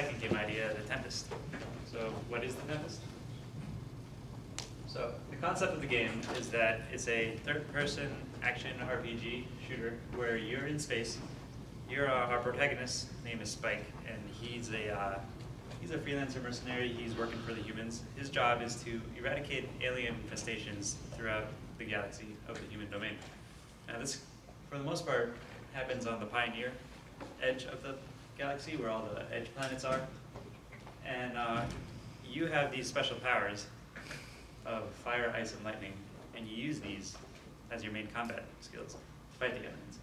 second game idea, the Tempest. So what is the Tempest? So the concept of the game is that it's a third-person action RPG shooter where you're in space. Our protagonist, name is Spike, and he's a freelancer mercenary. He's working for the humans. His job is to eradicate alien infestations throughout the galaxy of the human domain. Now this, for the most part, happens on the Pioneer edge of the galaxy where all the edge planets are. And you have these special powers of fire, ice, and lightning, and you use these as your main combat skills to fight the aliens.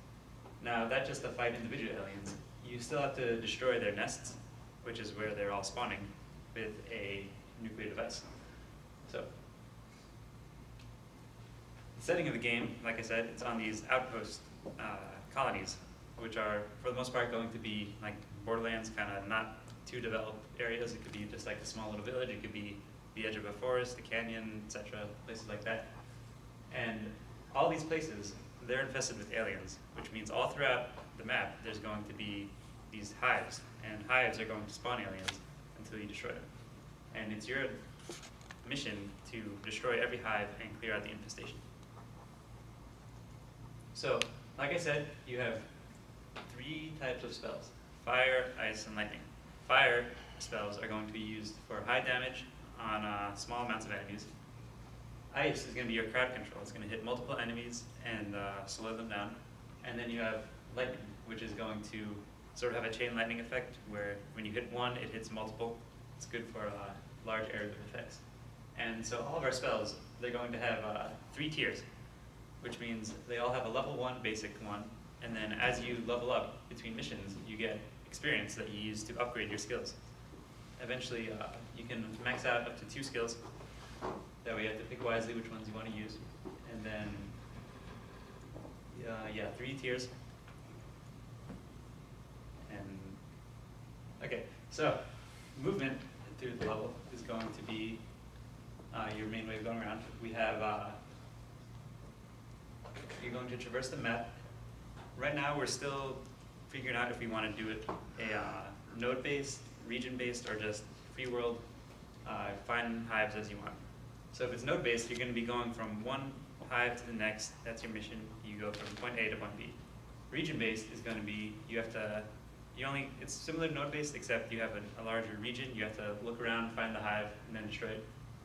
Now, that's just to fight individual aliens. You still have to destroy their nests, which is where they're all spawning, with a nuclear device. So, the setting of the game, like I said, it's on these outpost colonies, which are, for the most part, going to be like Borderlands, kind of not too developed areas. It could be just like a small little village. It could be the edge of a forest, a canyon, etc., places like that. And all these places, they're infested with aliens, which means all throughout the map, there's going to be these hives, and hives are going to spawn aliens until you destroy them. And it's your mission to destroy every hive and clear out the infestation. So, like I said, you have 3 types of spells: fire, ice, and lightning. Fire spells are going to be used for high damage on small amounts of enemies. Ice is going to be your crowd control. It's going to hit multiple enemies and slow them down. And then you have lightning, which is going to sort of have a chain lightning effect, where when you hit one, it hits multiple. It's good for large areas of effects. And so all of our spells, they're going to have 3 tiers, which means they all have a level 1 basic one, and then as you level up between missions, you get experience that you use to upgrade your skills. Eventually, you can max out up to 2 skills. That way you have to pick wisely which ones you want to use. And then, 3 tiers. And, okay, so movement through the level is going to be your main way of going around. We have, you're going to traverse the map. Right now we're still figuring out if we want to do it a node-based, region-based, or just free world, find hives as you want. So if it's node-based, you're going to be going from one hive to the next. That's your mission. You go from point A to point B. Region-based is going to be, it's similar to node-based, except you have a larger region. You have to look around, find the hive, and then destroy it.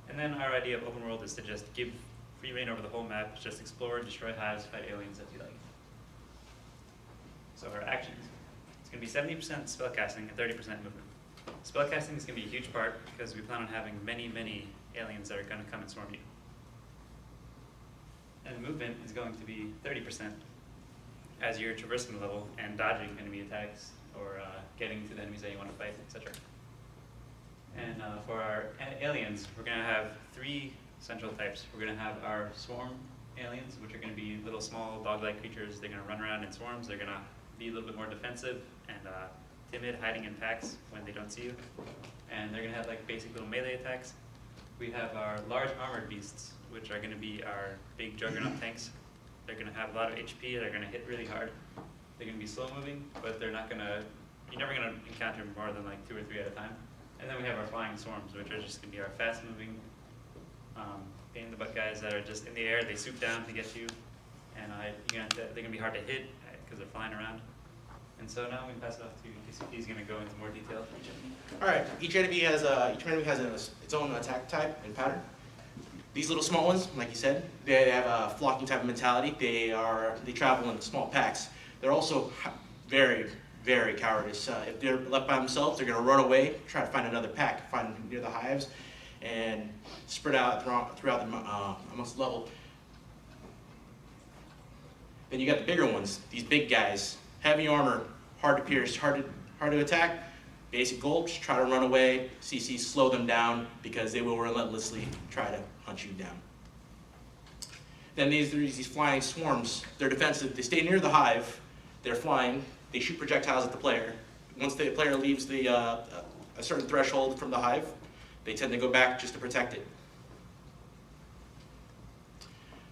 And then our idea of open world is to just give free reign over the whole map, just explore, destroy hives, fight aliens as you like. So our actions, it's going to be 70% spellcasting and 30% movement. Spellcasting is going to be a huge part because we plan on having many, many aliens that are going to come and swarm you. And movement is going to be 30% as you're traversing the level and dodging enemy attacks or getting to the enemies that you want to fight, etc. And for our aliens, we're going to have 3 central types. We're going to have our swarm aliens, which are going to be little small dog-like creatures. They're going to run around in swarms. They're going to be a little bit more defensive and timid, hiding in packs when they don't see you. And they're going to have like basic little melee attacks. We have our large armored beasts, which are going to be our big juggernaut tanks. They're going to have a lot of HP. They're going to hit really hard. They're going to be slow moving, but you're never going to encounter more than like 2 or 3 at a time. And then we have our flying swarms, which are just going to be our fast moving, pain in the butt guys that are just in the air. They swoop down to get you, and they're going to be hard to hit because they're flying around. And so now we can pass it off to KCP. He's going to go into more detail for each enemy. All right, each enemy has its own attack type and pattern. These little small ones, like you said, they have a flocking type of mentality. They travel in small packs. They're also very, very cowardice. If they're left by themselves, they're going to run away, try to find another pack, find near the hives, and spread out throughout the amongst the level. Then you got the bigger ones, these big guys. Heavy armor, hard to pierce, hard to attack. Basic goal, just try to run away. CC, slow them down because they will relentlessly try to hunt you down. Then these flying swarms, they're defensive. They stay near the hive. They're flying. They shoot projectiles at the player. Once the player leaves a certain threshold from the hive, they tend to go back just to protect it.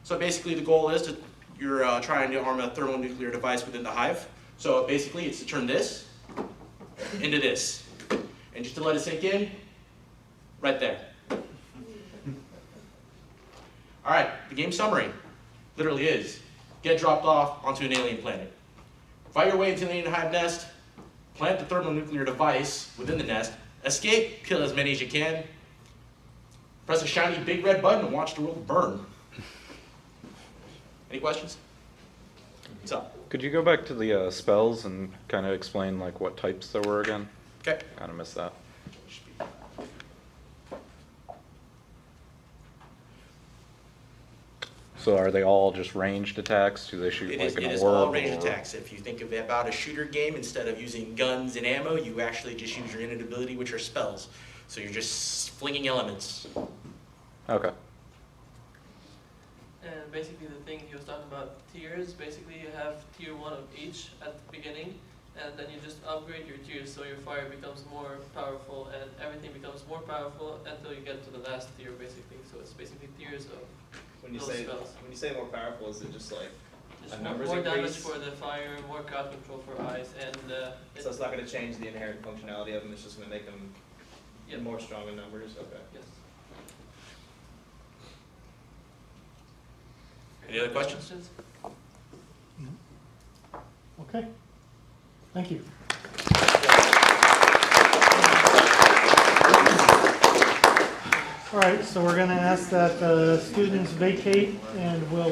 So basically, the goal is you're trying to arm a thermonuclear device within the hive. So basically, it's to turn this into this. And just to let it sink in, right there. All right, the game summary literally is, get dropped off onto an alien planet. Fight your way into an alien hive nest, plant the thermonuclear device within the nest, escape, kill as many as you can, press a shiny big red button and watch the world burn. Any questions? What's up? Could you go back to the spells and kind of explain like what types there were again? Okay. Kind of missed that. So are they all just ranged attacks? Do they shoot It like is, an it is orb? all ranged or- attacks. If you think of it about a shooter game, instead of using guns and ammo, you actually just use your innate ability, which are spells. So you're just flinging elements. Okay. And basically the thing he was talking about tiers, basically you have tier 1 of each at the beginning, and then you just upgrade your tiers so your fire becomes more powerful and everything becomes more powerful until you get to the last tier basically. So it's basically tiers of When you those say spells. when you say more powerful, is it just like Just a more, numbers more damage increase? for the fire, more crowd control for eyes, and So it's not going to change the inherent functionality of them. It's just going to make them yeah, more strong in numbers. Okay. yes. Any other questions? Okay, thank you. All right, so we're going to ask that the students vacate and we'll